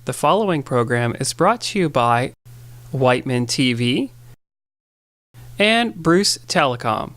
The following program is brought to you by Whiteman TV and Bruce Telecom.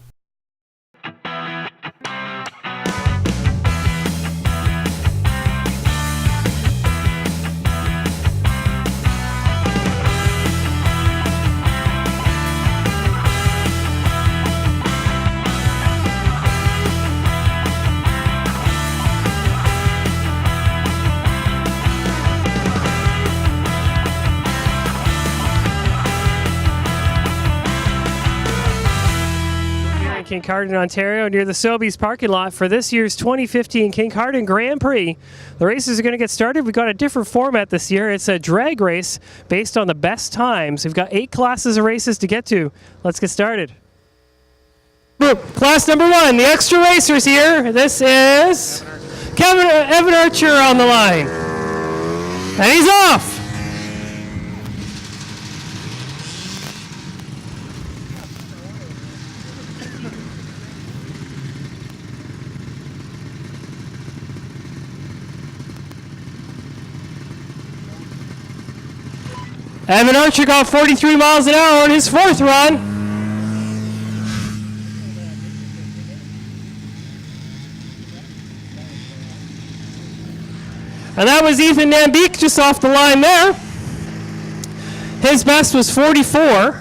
Kincardine, Ontario, near the Sobeys parking lot for this year's 2015 Kincardine Grand Prix. The races are going to get started. We've got a different format this year. It's a drag race based on the best times. We've got 8 classes of races to get to. Let's get started. Class number 1, the extra racers here. This is Evan Archer on the line. And he's off. Evan Archer got 43 miles an hour on his 4th run. And that was Ethan Nambique just off the line there. His best was 44.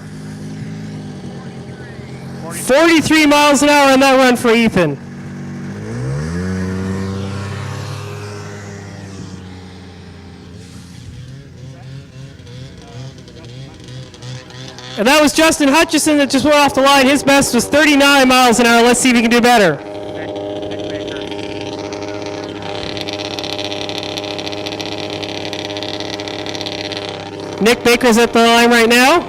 43 miles an hour on that run for Ethan. And that was Justin Hutchison that just went off the line. His best was 39 miles an hour. Let's see if he can do better. Nick Baker's at the line right now.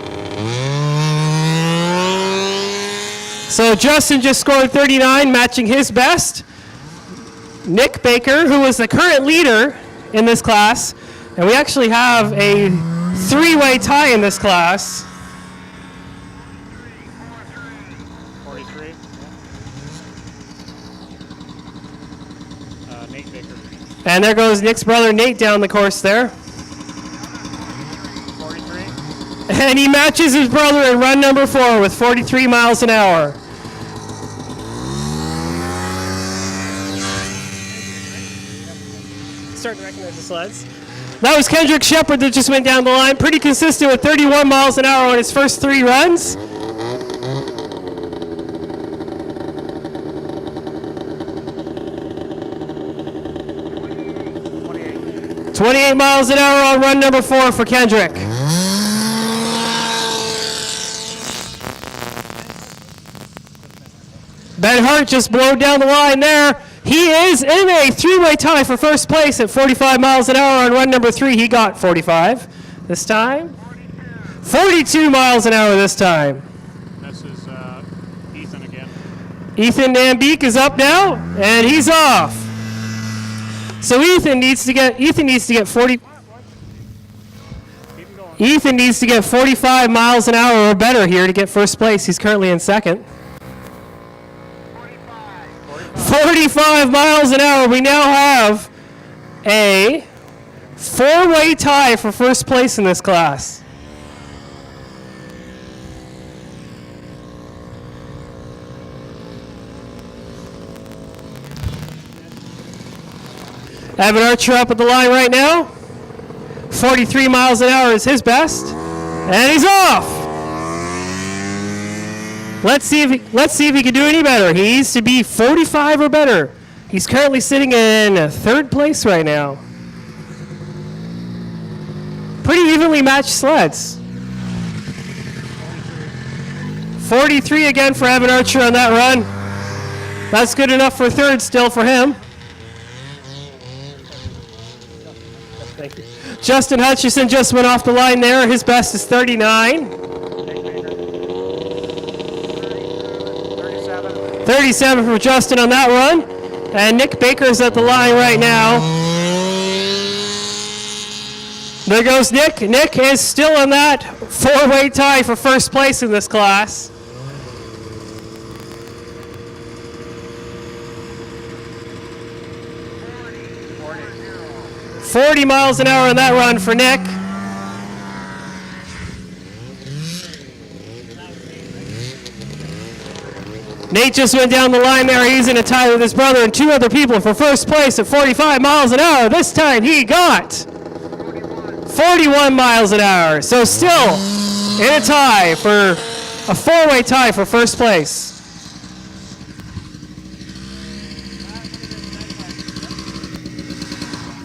So Justin just scored 39, matching his best. Nick Baker, who was the current leader in this class, and we actually have a 3-way tie in this class. And there goes Nick's brother Nate down the course there. 43. And he matches his brother in run number 4 with 43 miles an hour. Starting to recognize the sleds. That was Kendrick Shepard that just went down the line. Pretty consistent with 31 miles an hour on his first 3 runs. 28 miles an hour on run number 4 for Kendrick. Ben Hart just blowed down the line there. He is in a 3-way tie for first place at 45 miles an hour on run number 3. He got 45 this time. 42 miles an hour this time. This is Ethan again. Ethan Nambique is up now, and he's off. So Ethan needs to get 45 miles an hour or better here to get first place. He's currently in second. 45 miles an hour. We now have a 4-way tie for first place in this class. Evan Archer up at the line right now. 43 miles an hour is his best. And he's off. Let's see if he can do any better. He needs to be 45 or better. He's currently sitting in 3rd place right now. Pretty evenly matched sleds. 43 again for Evan Archer on that run. That's good enough for 3rd still for him. Thank you. Justin Hutchison just went off the line there. His best is 39. 37 for Justin on that run. And Nick Baker's at the line right now. There goes Nick. Nick is still in that 4-way tie for first place in this class. 40 40 miles an hour on that run for Nick. Nate just went down the line there. He's in a tie with his brother and 2 other people for first place at 45 miles an hour. This time he got 41 miles an hour. So still in a tie for a 4-way tie for first place.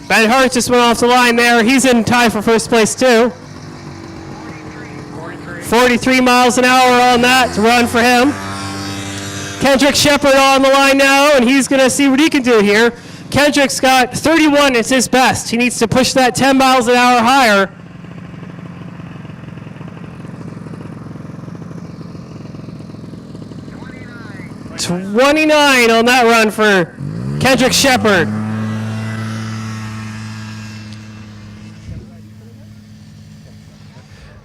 Ben Hart just went off the line there. He's in tie for first place too. 43 miles an hour on that run for him. Kendrick Shepard on the line now, and he's going to see what he can do here. Kendrick's got 31. It's his best. He needs to push that 10 miles an hour higher. .29 on that run for Kendrick Shepard.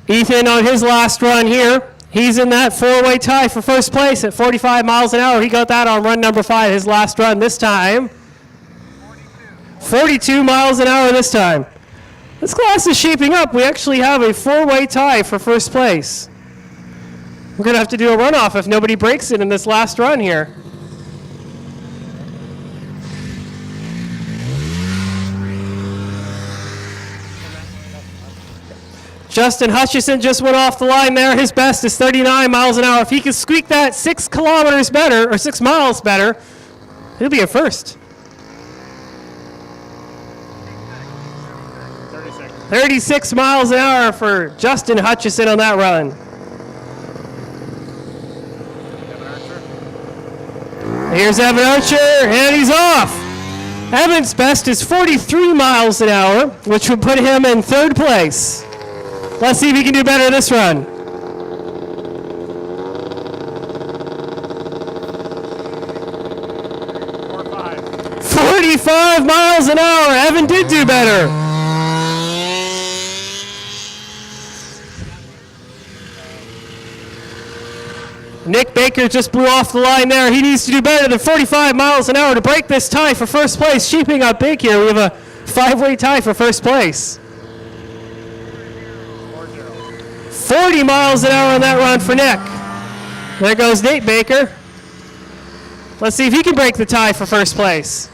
Ethan on his last run here. He's in that 4-way tie for first place at 45 miles an hour. He got that on run number 5, his last run this time. 42 miles an hour this time. This class is shaping up. We actually have a 4-way tie for first place. We're going to have to do a runoff if nobody breaks it in this last run here. Justin Hutchison just went off the line there. His best is 39 miles an hour. If he can squeak that 6 kilometers better, or 6 miles better, he'll be a first. 36 miles an hour for Justin Hutchison on that run. Here's Evan Archer, and he's off. Evan's best is 43 miles an hour, which would put him in 3rd place. Let's see if he can do better this run. 45 miles an hour. Evan did do better. Nick Baker just blew off the line there. He needs to do better than 45 miles an hour to break this tie for first place. Shaping up big here. We have a 5-way tie for first place. 40 miles an hour on that run for Nick. There goes Nate Baker. Let's see if he can break the tie for first place.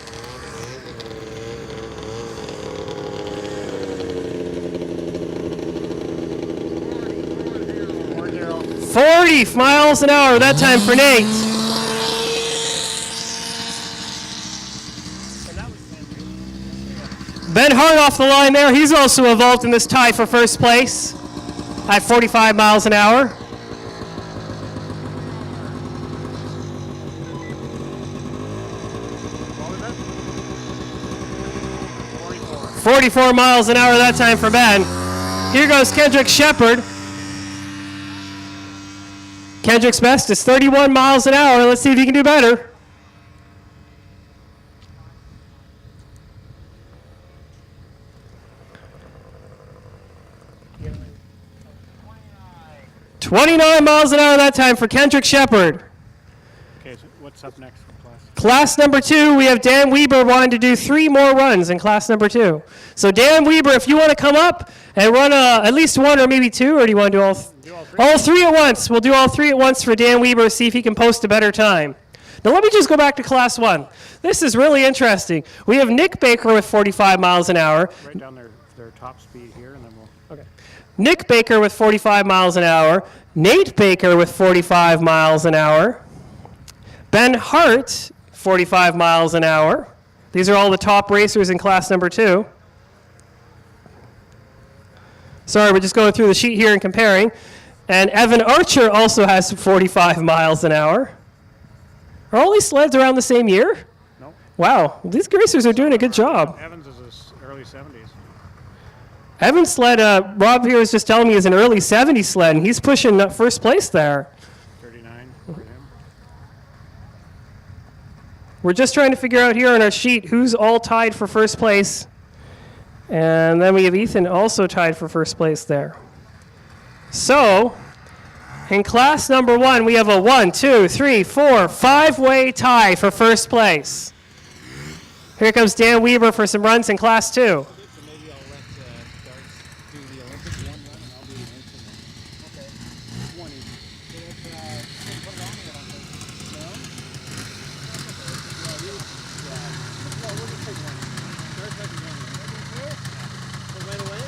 40 miles an hour that time for Nate. Ben Hart off the line there. He's also involved in this tie for first place at 45 miles an hour. 44 miles an hour that time for Ben. Here goes Kendrick Shepard. Kendrick's best is 31 miles an hour. Let's see if he can do better. .29 miles an hour that time for Kendrick Shepard. Okay, so what's up next for class? Class number 2, we have Dan Weber wanting to do 3 more runs in class number 2. So Dan Weber, if you want to come up and run at least 1 or maybe 2, or do you want to do all 3? All 3 at once. We'll do all 3 at once for Dan Weber, see if he can post a better time. Now let me just go back to class 1. This is really interesting. We have Nick Baker with 45 miles an hour. Write down their top speed here, and then we'll... Okay. Nick Baker with 45 miles an hour. Nate Baker with 45 miles an hour. Ben Hart, 45 miles an hour. These are all the top racers in class number 2. Sorry, we're just going through the sheet here and comparing. And Evan Archer also has 45 miles an hour. Are all these sleds around the same year? No. Wow, these racers are doing a good job. Evans is his early 70s. Evan's sled, Rob here was just telling me, is an early 70s sled, and he's pushing first place there. 39 for him. We're just trying to figure out here on our sheet who's all tied for first place. And then we have Ethan also tied for first place there. So, in class number 1, we have a 1, 2, 3, 4, 5-way tie for first place. Here comes Dan Weber for some runs in class 2. do the Olympic one run, and I'll do the instant one. Okay. 20. Put it on me, I don't think. No? Yeah, we'll just take one. Start taking one. So right away?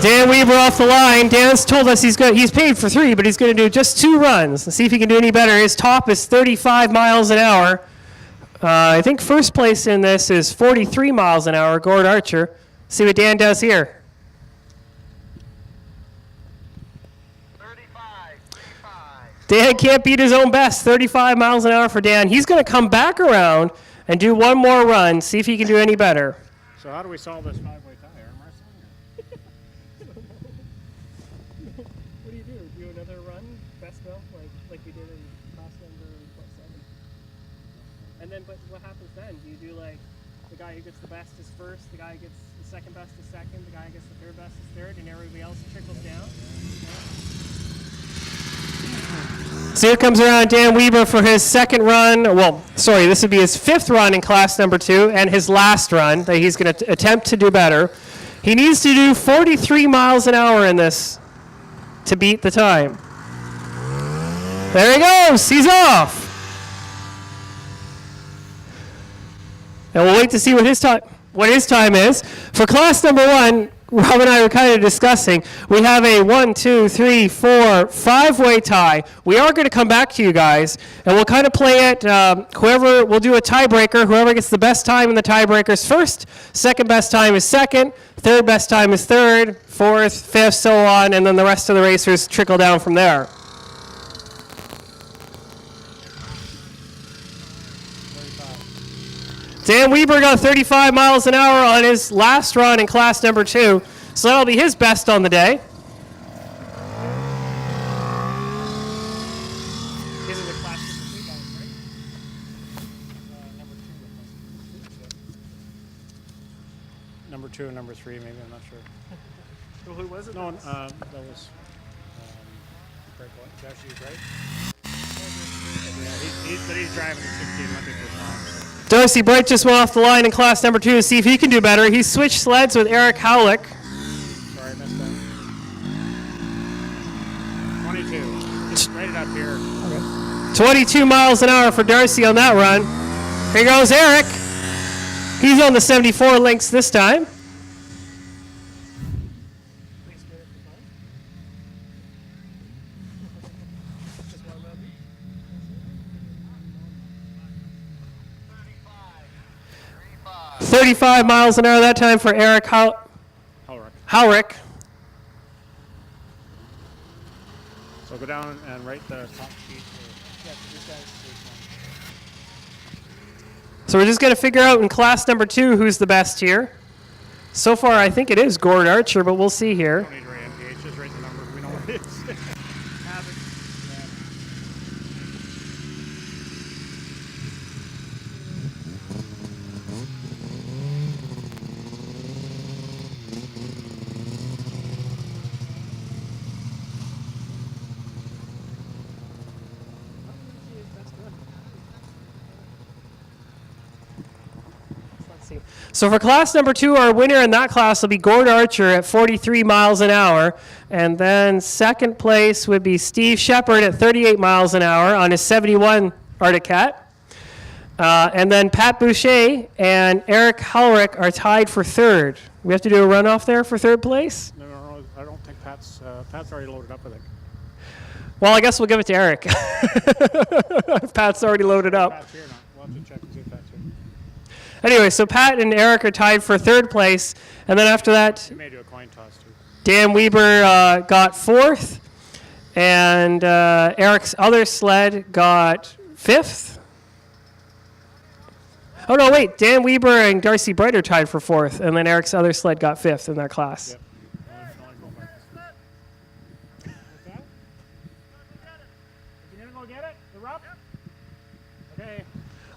Dan Weaver off the line. Dan's told us he's paid for 3, but he's going to do just 2 runs and see if he can do any better. His top is 35 miles an hour. I think first place in this is 43 miles an hour, Gord Archer. See what Dan does here. 35. Dan can't beat his own best, 35 miles an hour for Dan. He's going to come back around and do one more run, see if he can do any better. So how do we solve this 5-way tie? Arm wrestling? What do you do? Do another run, best of, like we did in class number 7? And then, but what happens then? Do you do like the guy who gets the best is first, the guy who gets the second best is second, the guy who gets the third best is third, and everybody else trickles down? So here comes around Dan Weaver for his second run. Well, sorry, this would be his 5th run in class number 2 and his last run that he's going to attempt to do better. He needs to do 43 miles an hour in this to beat the time. There he goes. He's off. And we'll wait to see what his time is. For class number 1, Rob and I were kind of discussing, we have a 1, 2, 3, 4, 5-way tie. We are going to come back to you guys, and we'll kind of play it. We'll do a tiebreaker. Whoever gets the best time in the tiebreaker is first. Second best time is second. Third best time is third. Fourth, fifth, so on, and then the rest of the racers trickle down from there. Dan Weaver got 35 miles an hour on his last run in class number 2, so that'll be his best on the day. These are the class number 3 guys, right? Number 2 and number 3, maybe, I'm not sure. Well, who was it? No, that was Greg Darcy, right? Yeah, he's driving the 16 Olympic this time. Darcy Bright just went off the line in class number 2 to see if he can do better. He switched sleds with Eric Howlick. Sorry, I missed that. 22. Just right it up here. 22 miles an hour for Darcy on that run. Here goes Eric. He's on the 74 links this time. 35 miles an hour that time for Eric Howrick. So go down and write the top sheet. So we're just going to figure out in class number 2 who's the best here. So far, I think it is Gord Archer, but we'll see here. Don't need to write MPH, just write the number. We know what it is. So for class number 2, our winner in that class will be Gord Archer at 43 miles an hour. And then second place would be Steve Shepard at 38 miles an hour on his 71 Arctic Cat. And then Pat Boucher and Eric Howrick are tied for third. We have to do a runoff there for third place? No, I don't think Pat's already loaded up, I think. Well, I guess we'll give it to Eric. If Pat's already loaded up. Pat's here now. We'll have to check and see if Pat's here. Anyway, so Pat and Eric are tied for third place. And then after that, We may do a coin toss, too. Dan Weber got fourth. And Eric's other sled got fifth. Oh, no, wait. Dan Weber and Darcy Bright are tied for fourth. And then Eric's other sled got fifth in that class. Yep. You didn't go get it? The rough? Okay.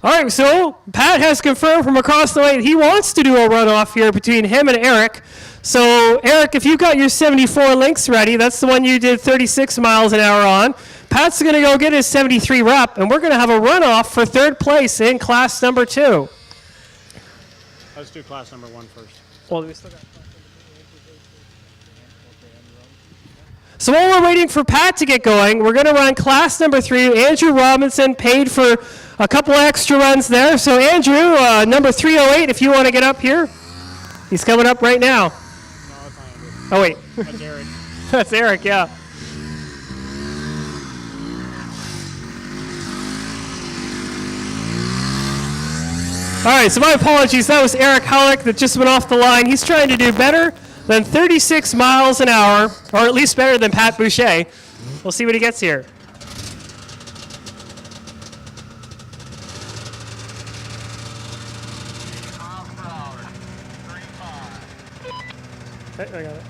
All right, so Pat has confirmed from across the way he wants to do a runoff here between him and Eric. So, Eric, if you've got your 74 links ready, that's the one you did 36 miles an hour on. Pat's going to go get his 73 rep, and we're going to have a runoff for third place in class number 2. Let's do class number 1 first. Well, we still got. So while we're waiting for Pat to get going, we're going to run class number 3. Andrew Robinson paid for a couple extra runs there. So Andrew, number 308, if you want to get up here. He's coming up right now. No, that's not Andrew. Oh, wait. That's Eric. That's Eric, yeah. All right, so my apologies. That was Eric Halleck that just went off the line. He's trying to do better than 36 miles an hour, or at least better than Pat Boucher. We'll see what he gets here. Okay, I got it.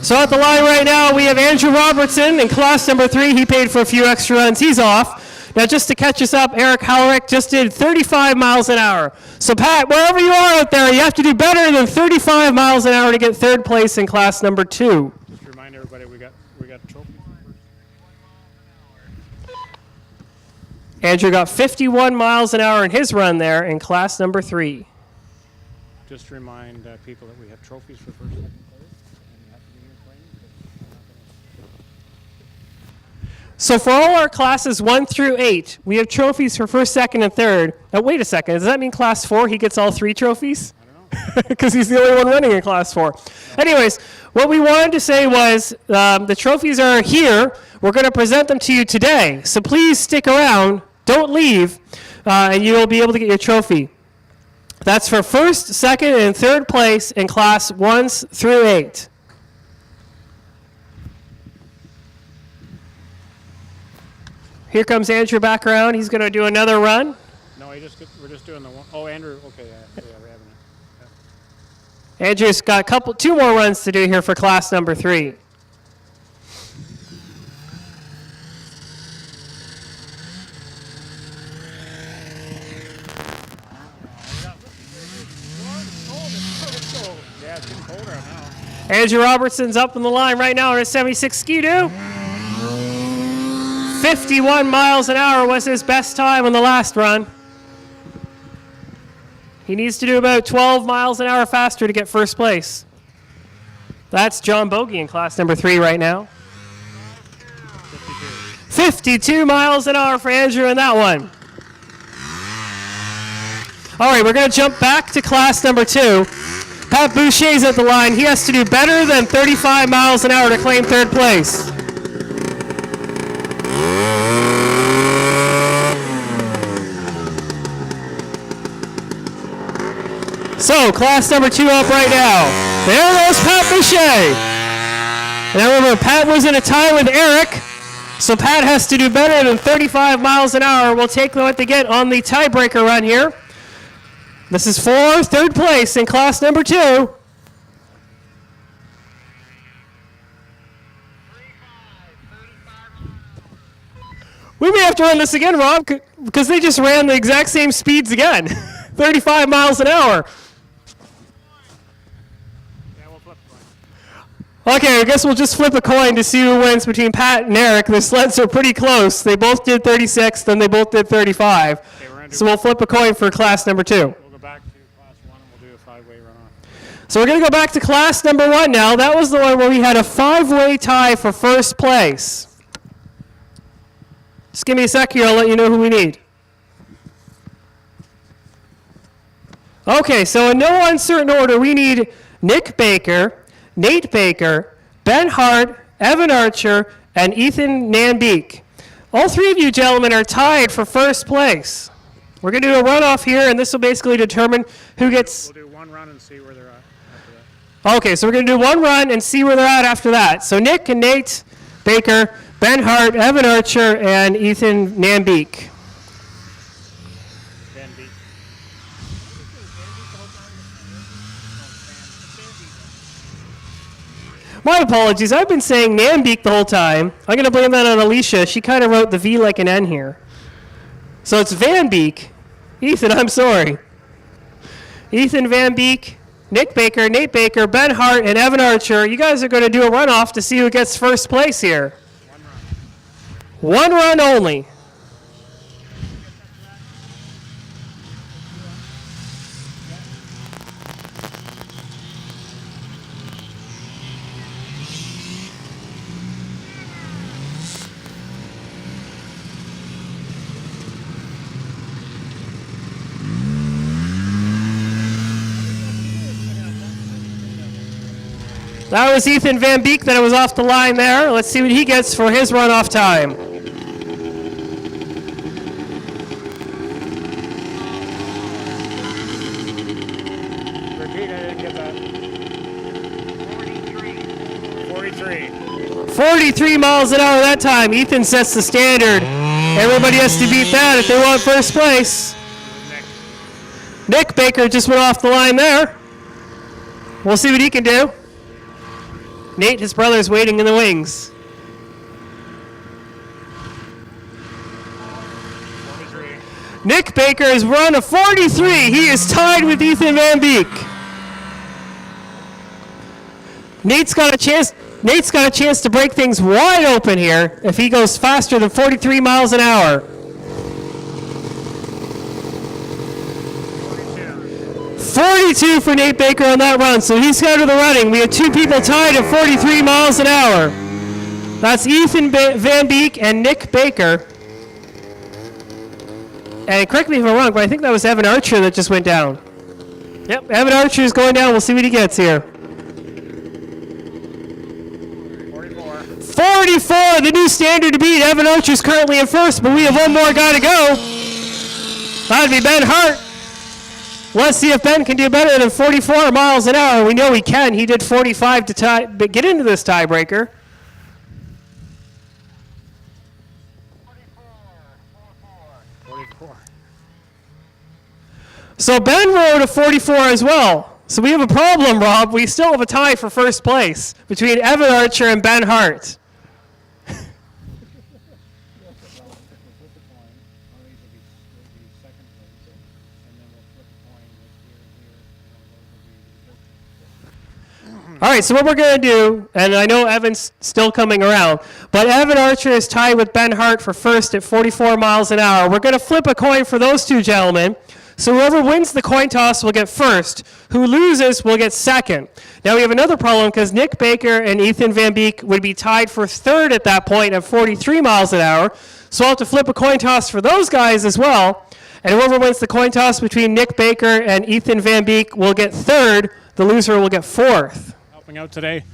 So at the line right now, we have Andrew Robertson in class number 3. He paid for a few extra runs. He's off. Now, just to catch us up, Eric Halleck just did 35 miles an hour. So, Pat, wherever you are out there, you have to do better than 35 miles an hour to get 3rd place in class number 2. Just to remind everybody, we got trophies first. Andrew got 51 miles an hour in his run there in class number 3. Just to remind people that we have trophies for first, second place, and you have to be here playing. So for all our classes 1 through 8, we have trophies for 1st, 2nd, and 3rd. Now, wait a second. Does that mean class 4, he gets all 3 trophies? I don't know. Because he's the only one running in class 4. Anyways, what we wanted to say was the trophies are here. We're going to present them to you today. So please stick around. Don't leave, and you will be able to get your trophy. That's for 1st, 2nd, and 3rd place in class 1s through 8. Here comes Andrew back around. He's going to do another run. No, we're just doing the one. Oh, Andrew. Okay, yeah, we're having it. Yeah. Andrew's got 2 more runs to do here for class number 3. Yeah, it's getting colder now. Andrew Robertson's up on the line right now on a 76 Ski-Doo. 51 miles an hour was his best time on the last run. He needs to do about 12 miles an hour faster to get 1st place. That's John Bogey in class number 3 right now. 52 miles an hour for Andrew in that one. All right, we're going to jump back to class number 2. Pat Boucher's at the line. He has to do better than 35 miles an hour to claim 3rd place. So, class number 2 up right now. There goes Pat Boucher. Now remember, Pat was in a tie with Eric, so Pat has to do better than 35 miles an hour. We'll take what they get on the tiebreaker run here. This is for 3rd place in class number 2. We may have to run this again, Rob, because they just ran the exact same speeds again. 35 miles an hour. Okay, I guess we'll just flip a coin to see who wins between Pat and Eric. The sleds are pretty close. They both did 36, then they both did 35. Okay, so we'll flip a coin for class number 2. We'll go back to class 1 and we'll do a 5-way runoff. So we're going to go back to class number 1 now. That was the one where we had a 5-way tie for 1st place. Just give me a sec here. I'll let you know who we need. Okay, so in no uncertain order, we need Nick Baker, Nate Baker, Ben Hart, Evan Archer, and Ethan Nambeek. All 3 of you gentlemen are tied for 1st place. We're going to do a runoff here, and this will basically determine who gets... We'll do one run and see where they're at after that. Okay, so we're going to do one run and see where they're at after that. So Nick and Nate Baker, Ben Hart, Evan Archer, and Ethan Nambeek. My apologies. I've been saying Nambeek the whole time. I'm going to blame that on Alicia. She kind of wrote the V like an N here. So it's Van Beek. Ethan, I'm sorry. Ethan Van Beek, Nick Baker, Nate Baker, Ben Hart, and Evan Archer. You guys are going to do a runoff to see who gets 1st place here. One run only. That was Ethan Van Beek that was off the line there. Let's see what he gets for his runoff time. Repeat, I didn't get that. 43. 43 miles an hour that time. Ethan sets the standard. Everybody has to beat that if they want first place. Nick Baker just went off the line there. We'll see what he can do. Nate, his brother, is waiting in the wings. 43. Nick Baker has run a 43. He is tied with Ethan Van Beek. Nate's got a chance to break things wide open here if he goes faster than 43 miles an hour. 42 for Nate Baker on that run, so he's out of the running. We have two people tied at 43 miles an hour. That's Ethan Van Beek and Nick Baker. And correct me if I'm wrong, but I think that was Evan Archer that just went down. Yep, Evan Archer is going down. We'll see what he gets here. 44, the new standard to beat. Evan Archer's currently in first, but we have one more guy to go. That'd be Ben Hart. Let's see if Ben can do better than 44 miles an hour. We know he can. He did 45 to get into this tiebreaker. 44. So Ben rode a 44 as well. So we have a problem, Rob. We still have a tie for first place between Evan Archer and Ben Hart. All right, so what we're going to do, and I know Evan's still coming around, but Evan Archer is tied with Ben Hart for first at 44 miles an hour. We're going to flip a coin for those two gentlemen. So whoever wins the coin toss will get first. Who loses will get second. Now we have another problem because Nick Baker and Ethan Van Beek would be tied for third at that point at 43 miles an hour. So I'll have to flip a coin toss for those guys as well. And whoever wins the coin toss between Nick Baker and Ethan Van Beek will get third. The loser will get fourth. Out today,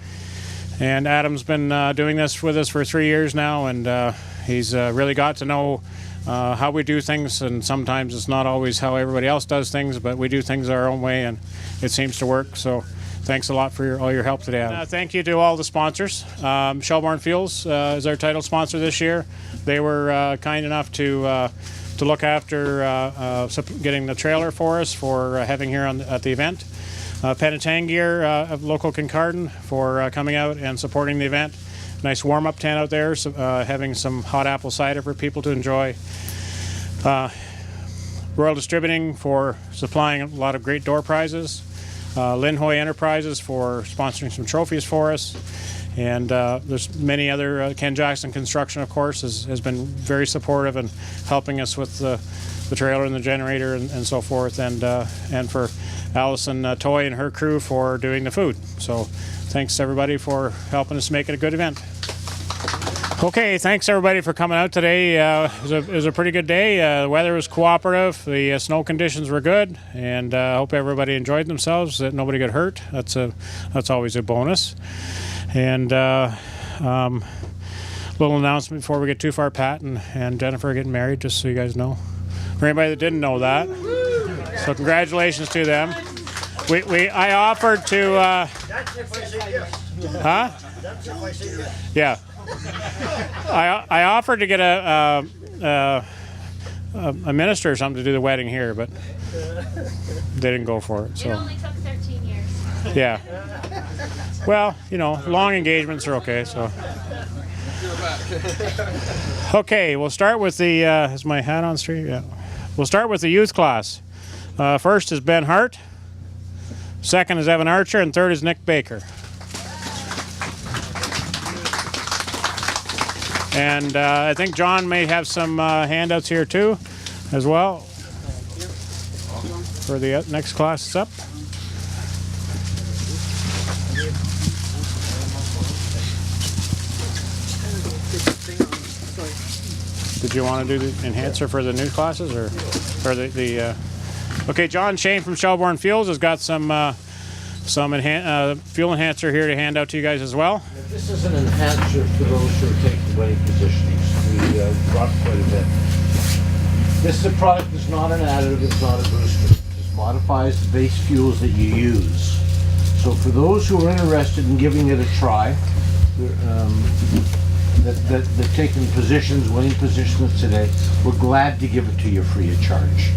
and Adam's been doing this with us for 3 years now, and he's really got to know how we do things, and sometimes it's not always how everybody else does things, but we do things our own way, and it seems to work. So thanks a lot for all your help today, Adam. Thank you to all the sponsors. Shelbourne Fuels is our title sponsor this year. They were kind enough to look after getting the trailer for us for having here at the event. Penetangier of local Kincardine for coming out and supporting the event. Nice warm-up tent out there, so, having some hot apple cider for people to enjoy. Royal Distributing for supplying a lot of great door prizes. Linhoy Enterprises for sponsoring some trophies for us. And there's many other, Ken Jackson Construction, of course, has been very supportive and helping us with the trailer and the generator and so forth, and for Allison Toy and her crew for doing the food. So thanks everybody for helping us make it a good event. Okay, thanks everybody for coming out today. It was a pretty good day. The weather was cooperative. The snow conditions were good, and I hope everybody enjoyed themselves, that nobody got hurt. That's always a bonus. And little announcement before we get too far. Pat and Jennifer are getting married, just so you guys know. For anybody that didn't know that. So congratulations to them. I offered to huh? Yeah. I offered to get a minister or something to do the wedding here, but they didn't go for it. So. It only took 13 years. Yeah. Well, long engagements are okay. So. Okay, we'll start with the. Is my hat on straight? Yeah. We'll start with the youth class. First is Ben Hart. Second is Evan Archer, and third is Nick Baker. And I think John may have some handouts here too, as well, for the next class that's up. Did you want to do the enhancer for the new classes, or the Okay, John Shane from Shelbourne Fuels has got some some fuel enhancer here to hand out to you guys as well. This is an enhancer for those who are taking winning positionings. We dropped quite a bit. This is a product that's not an additive, it's not a booster. It just modifies the base fuels that you use. So for those who are interested in giving it a try, that taking positions, winning positions today, we're glad to give it to you free of charge.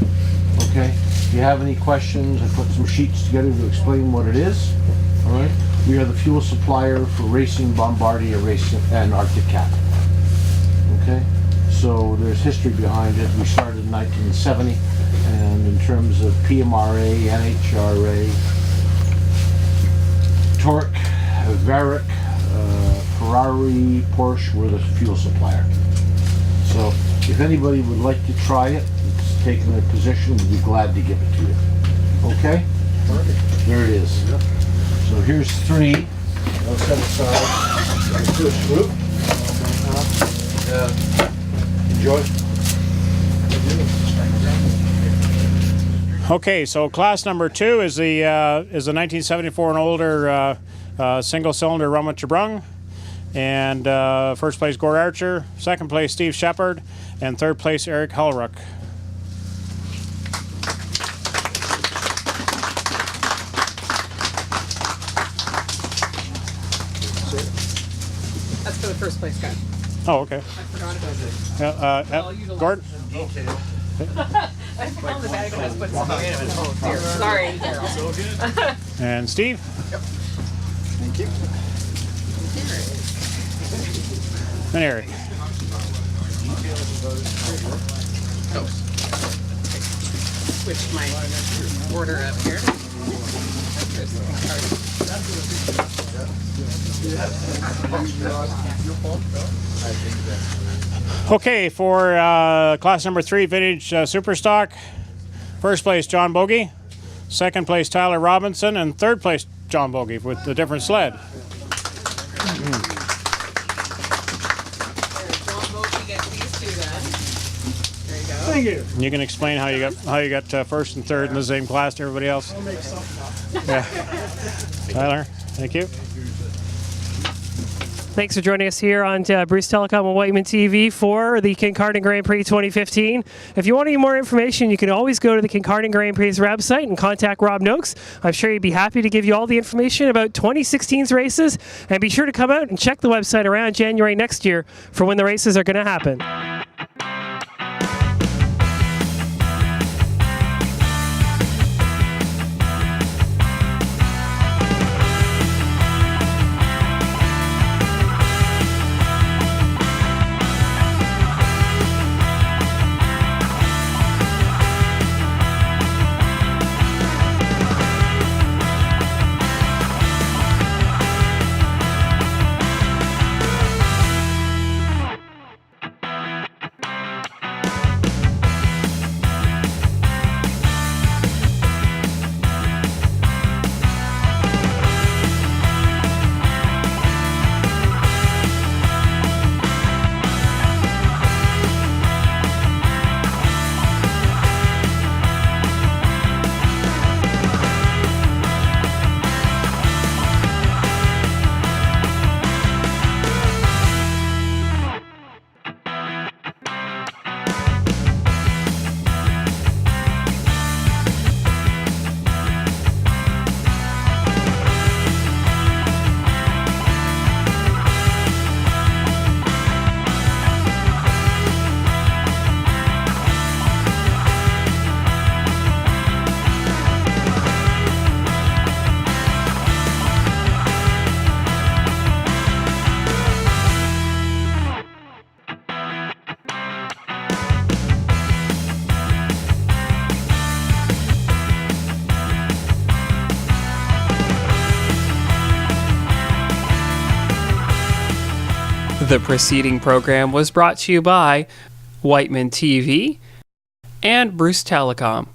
Okay? If you have any questions, I put some sheets together to explain what it is. All right? We are the fuel supplier for Racing, Bombardier Racing, and Arctic Cat. Okay? So there's history behind it. We started in 1970, and in terms of PMRA, NHRA, Torque, Varick, Ferrari, Porsche, we're the fuel supplier. So if anybody would like to try it, it's taking a position, we'd be glad to give it to you. Okay? Perfect. There it is. Yep. So here's 3. I'll set aside the first group. Enjoy. Okay, so class number 2 is the 1974 and older single-cylinder Rummacher-Brung. And first place Gord Archer, second place Steve Shepard, and third place Eric Hallruck. That's for the first place guy. Oh, okay. I forgot about it. Gord? I found the bag and I just put something in it. Oh dear. Sorry. And Steve? Yep. Thank you. And Eric. Switch my order up here. Okay, for class number 3 vintage Superstock, first place John Bogey, second place Tyler Robinson, and third place John Bogey with the different sled. John Bogey gets these 2 then. There you go. Thank you. You can explain how you got first and third in the same class to everybody else. I'll make something up. Yeah. Tyler, thank you. Thanks for joining us here on Bruce Telecom and Whiteman TV for the Kincardine Grand Prix 2015. If you want any more information, you can always go to the Kincardine Grand Prix website and contact Rob Noakes. I'm sure he'd be happy to give you all the information about 2016's races. And be sure to come out and check the website around January next year for when the races are going to happen. The preceding program was brought to you by Whiteman TV and Bruce Telecom.